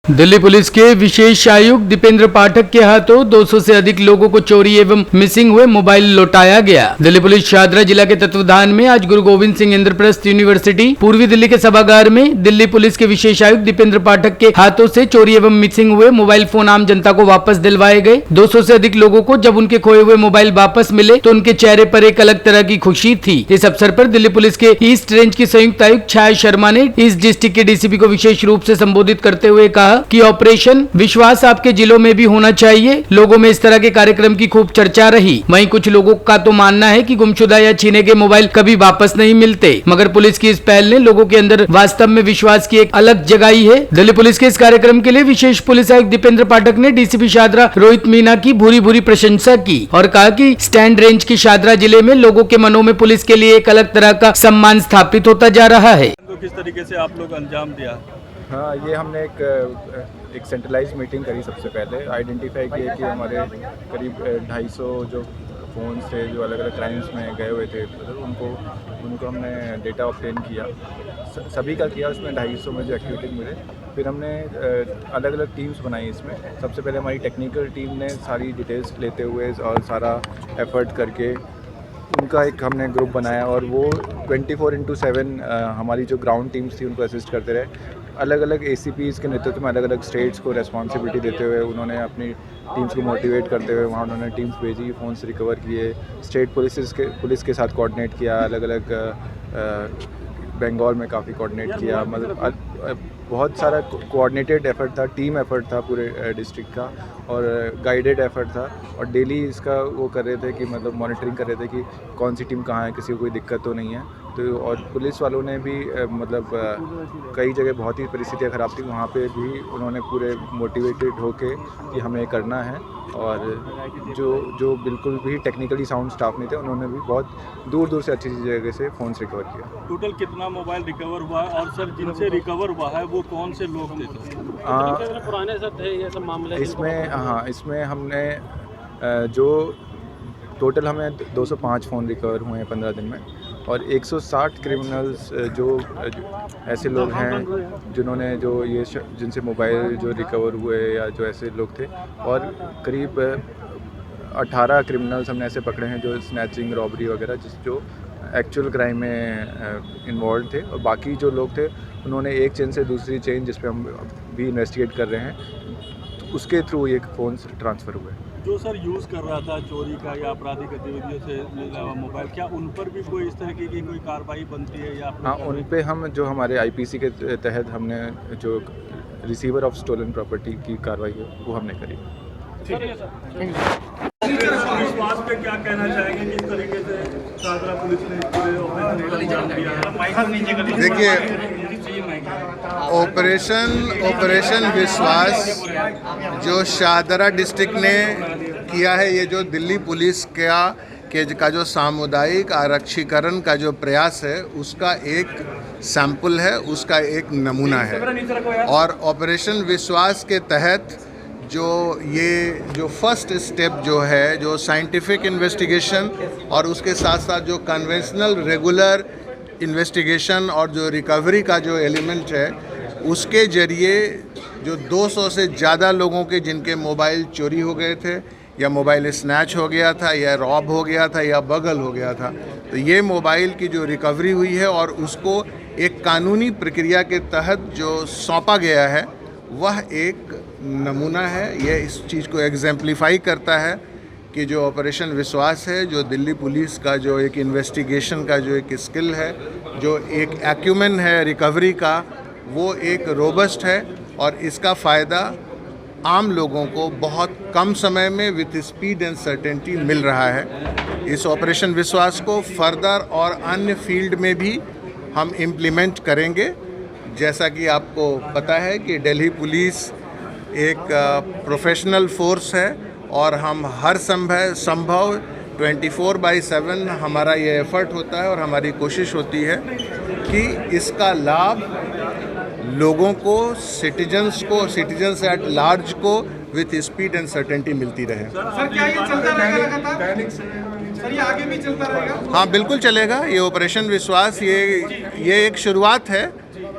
Delhi police के विशेष आयुक्त दीपेंद्र पाठक के हाथों 200 से अधिक लोगों को चोरी एवं मिसिंग हुए मोबाइल लौटाया गया। दिल्ली पुलिस शादरा जिला के तत्वाधान में आज गुरु गोविंद सिंह इंद्रप्रस्थ यूनिवर्सिटी पूर्वी दिल्ली के सभागार में दिल्ली पुलिस के विशेष आयुक्त दीपेंद्र पाठक के हाथों से चोरी एवं मिसिंग हुए मोबाइल फोन आम जनता को वापस दिलवाए गए। 200 से अधिक लोगों को जब उनके खोए हुए मोबाइल वापस मिले तो उनके चेहरे पर एक अलग तरह की खुशी थी। इस अवसर पर दिल्ली पुलिस के ईस्ट रेंज की संयुक्त आयुक्त छाया शर्मा ने ईस्ट डिस्ट्रिक्ट के डीसीपी को विशेष रूप से संबोधित करते हुए कहा कि ऑपरेशन विश्वास आपके जिलों में भी होना चाहिए। लोगों में इस तरह के कार्यक्रम की खूब चर्चा रही। वहीं कुछ लोगों का तो मानना है कि गुमशुदा या छीने गए मोबाइल कभी वापस नहीं मिलते, मगर पुलिस की इस पहल ने लोगों के अंदर वास्तव में विश्वास की एक अलग जगाई है। दिल्ली पुलिस के इस कार्यक्रम के लिए विशेष पुलिस आयुक्त दीपेंद्र पाठक ने डीसीपी शादरा रोहित मीना की भूरी भूरी प्रशंसा की और कहा कि स्टैंड रेंज की शादरा जिले में लोगों के मनों में पुलिस के लिए एक अलग तरह का सम्मान स्थापित होता जा रहा है। तो किस तरीके से आप लोग अंजाम दिया? हाँ, ये हमने एक सेंट्रलाइज मीटिंग करी। सबसे पहले आइडेंटिफाई किया कि हमारे करीब 250 जो फ़ोन थे जो अलग अलग क्राइम्स में गए हुए थे, उनको हमने डेटा ऑब्टेन किया, सभी का किया। उसमें 250 में जो एक्टिविटी मिले, फिर हमने अलग अलग टीम्स बनाई। इसमें सबसे पहले हमारी टेक्निकल टीम ने सारी डिटेल्स लेते हुए और सारा एफर्ट करके उनका एक हमने ग्रुप बनाया और वो 24/7 हमारी जो ग्राउंड टीम्स थी उनको असिस्ट करते रहे। अलग अलग ACPs के नेतृत्व में अलग अलग स्टेट्स को रेस्पॉन्सिबिलिटी देते हुए उन्होंने अपनी टीम्स को मोटिवेट करते हुए वहाँ उन्होंने टीम्स भेजी, फ़ोन्स रिकवर किए, स्टेट पुलिस के साथ कोऑर्डिनेट किया, अलग अलग बंगाल में काफ़ी कोऑर्डिनेट किया। मतलब बहुत सारा कोऑर्डिनेटेड एफर्ट था, टीम एफर्ट था पूरे डिस्ट्रिक्ट का और गाइडेड एफर्ट था। और डेली इसका वो कर रहे थे कि मतलब मॉनिटरिंग कर रहे थे कि कौन सी टीम कहाँ है, किसी को कोई दिक्कत तो नहीं है। तो और पुलिस वालों ने भी मतलब कई जगह बहुत ही परिस्थितियाँ ख़राब थी, वहाँ पे भी उन्होंने पूरे मोटिवेटेड होके कि हमें करना है। और जो बिल्कुल भी टेक्निकली साउंड स्टाफ नहीं थे, उन्होंने भी बहुत दूर दूर से अच्छी जगह से फ़ोन्स रिकवर किया। टोटल कितना मोबाइल रिकवर हुआ है और सर जिनसे रिकवर हुआ है वो कौन से लोग थे? पुराने सब थे ये सब मामले? इसमें हमने जो टोटल हमें 205 फ़ोन रिकवर हुए हैं 15 दिन में और 160 क्रिमिनल्स जो ऐसे लोग हैं जिन्होंने जिनसे मोबाइल जो रिकवर हुए या जो ऐसे लोग थे, और करीब 18 क्रिमिनल्स हमने ऐसे पकड़े हैं जो स्नैचिंग, रॉबरी वगैरह जो एक्चुअल क्राइम में इन्वॉल्व थे। और बाकी जो लोग थे उन्होंने एक चेन से दूसरी चेन, जिस पे हम भी इन्वेस्टिगेट कर रहे हैं, तो उसके थ्रू ये फ़ोन ट्रांसफ़र हुए। जो सर यूज़ कर रहा था चोरी का या आपराधिक गतिविधियों से मोबाइल, क्या उन पर भी कोई इस तरीके की कोई कार्रवाई बनती है या? हाँ, उन पे हम जो हमारे IPC के तहत हमने जो रिसीवर ऑफ स्टोलन प्रॉपर्टी की कार्रवाई है वो हमने करी। विश्वास पे क्या कहना चाहेंगे, किस तरीके से शादरा पुलिस ने पूरे ऑपरेशन दिया? देखिए, ऑपरेशन विश्वास जो शादरा डिस्ट्रिक्ट ने किया है, ये जो दिल्ली पुलिस का जो सामुदायिक आरक्षीकरण का जो प्रयास है उसका एक सैंपल है, उसका एक नमूना है। और ऑपरेशन विश्वास के तहत जो फर्स्ट स्टेप जो है, जो साइंटिफिक इन्वेस्टिगेशन और उसके साथ साथ जो कन्वेंशनल रेगुलर इन्वेस्टिगेशन और जो रिकवरी का जो एलिमेंट है, उसके ज़रिए जो 200 से ज़्यादा लोगों के जिनके मोबाइल चोरी हो गए थे या मोबाइल स्नैच हो गया था या रॉब हो गया था या बगल हो गया था, तो ये मोबाइल की जो रिकवरी हुई है और उसको एक कानूनी प्रक्रिया के तहत जो सौंपा गया है वह एक नमूना है। ये इस चीज़ को एग्जेम्पलीफाई करता है कि जो ऑपरेशन विश्वास है, जो दिल्ली पुलिस का जो एक इन्वेस्टिगेशन का जो एक स्किल है, जो एक एक्यूमेन है रिकवरी का, वो एक रोबस्ट है और इसका फ़ायदा आम लोगों को बहुत कम समय में विथ स्पीड एंड सर्टेनिटी मिल रहा है। इस ऑपरेशन विश्वास को फर्दर और अन्य फील्ड में भी हम इम्प्लीमेंट करेंगे। जैसा कि आपको पता है कि दिल्ली पुलिस एक प्रोफेशनल फोर्स है और हम हर संभव 24/7 हमारा ये एफर्ट होता है और हमारी कोशिश होती है कि इसका लाभ लोगों को, सिटीजन्स एट लार्ज को विथ स्पीड एंड सर्टेनिटी मिलती रहे। सर, क्या ये चलता रहेगा? सर, ये आगे भी चलता रहेगा? हाँ, बिल्कुल चलेगा। ये ऑपरेशन विश्वास ये एक शुरुआत है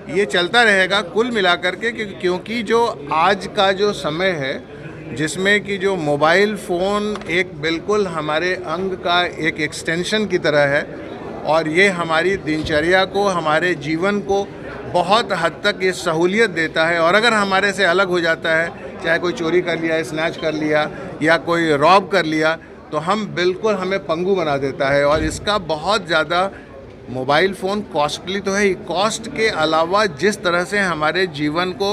ये चलता रहेगा कुल मिलाकर के क्योंकि जो आज का जो समय है जिसमें कि जो मोबाइल फ़ोन एक बिल्कुल हमारे अंग का एक एक्सटेंशन की तरह है और ये हमारी दिनचर्या को, हमारे जीवन को बहुत हद तक ये सहूलियत देता है। और अगर हमारे से अलग हो जाता है, चाहे कोई चोरी कर लिया, स्नैच कर लिया या कोई रॉब कर लिया, तो हमें पंगु बना देता है। और इसका बहुत ज़्यादा मोबाइल फ़ोन कॉस्टली तो है ही, कॉस्ट के अलावा जिस तरह से हमारे जीवन को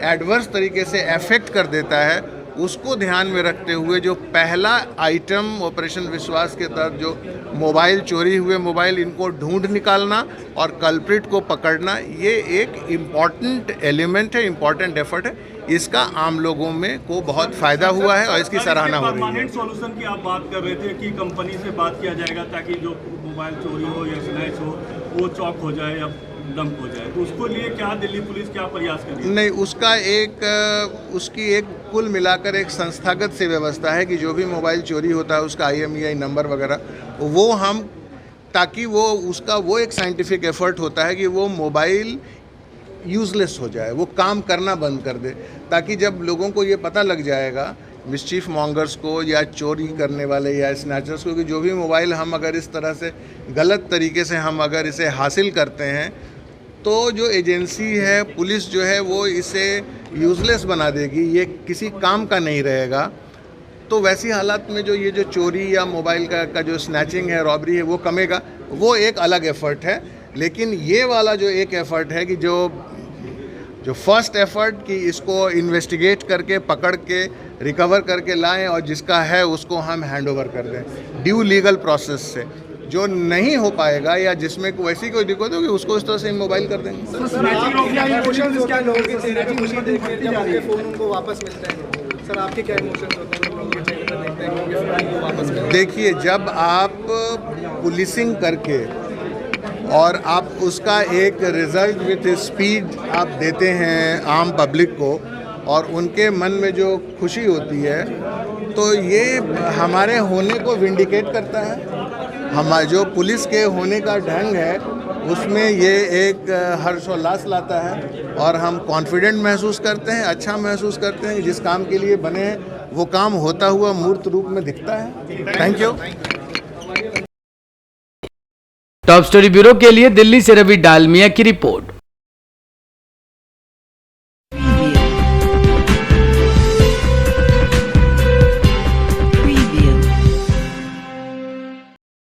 एडवर्स तरीके से अफेक्ट कर देता है, उसको ध्यान में रखते हुए जो पहला आइटम ऑपरेशन विश्वास के तहत जो मोबाइल चोरी हुए मोबाइल इनको ढूंढ निकालना और कल्प्रिट को पकड़ना, ये एक इम्पॉर्टेंट एलिमेंट है, इम्पॉर्टेंट एफर्ट है। इसका आम लोगों में को बहुत फ़ायदा हुआ है और इसकी सराहना हो रही है। परमानेंट सॉल्यूशन की आप बात कर रहे थे कि कंपनी से बात किया जाएगा ताकि जो मोबाइल चोरी हो या स्नैच हो वो चौक हो जाए या डंप हो जाए, तो उसको लिए क्या दिल्ली पुलिस क्या प्रयास कर रही है? नहीं, उसकी एक कुल मिलाकर एक संस्थागत से व्यवस्था है कि जो भी मोबाइल चोरी होता है उसका IMEI नंबर वगैरह वो हम, ताकि वो उसका वो एक साइंटिफिक एफर्ट होता है कि वो मोबाइल यूज़लेस हो जाए, वो काम करना बंद कर दे, ताकि जब लोगों को ये पता लग जाएगा मिसचीफ मॉन्गर्स को या चोरी करने वाले या स्नैचर्स को कि जो भी मोबाइल हम अगर इस तरह से गलत तरीके से हम अगर इसे हासिल करते हैं तो जो एजेंसी है, पुलिस जो है, वो इसे यूज़लेस बना देगी, ये किसी काम का नहीं रहेगा। तो वैसी हालात में जो ये जो चोरी या मोबाइल का जो स्नैचिंग है, रॉबरी है, वो कमेगा। वो एक अलग एफर्ट है। लेकिन ये वाला जो एक एफर्ट है कि जो फर्स्ट एफर्ट कि इसको इन्वेस्टिगेट करके पकड़ के रिकवर करके लाएं और जिसका है उसको हम हैंड ओवर कर दें ड्यू लीगल प्रोसेस से। जो नहीं हो पाएगा या जिसमें वैसी कोई दिक्कत होगी उसको इस तरह से मोबाइल कर देंगे। देखिए, जब आप पुलिसिंग करके और आप उसका एक रिज़ल्ट विथ स्पीड आप देते हैं आम पब्लिक को और उनके मन में जो खुशी होती है, तो ये हमारे होने को विंडिकेट करता है। हमारे जो पुलिस के होने का ढंग है उसमें ये एक हर्षोल्लास लाता है और हम कॉन्फिडेंट महसूस करते हैं, अच्छा महसूस करते हैं। जिस काम के लिए बने हैं वो काम होता हुआ मूर्त रूप में दिखता है। Thank you. Top story bureau के लिए दिल्ली से रवि डालमिया की रिपोर्ट।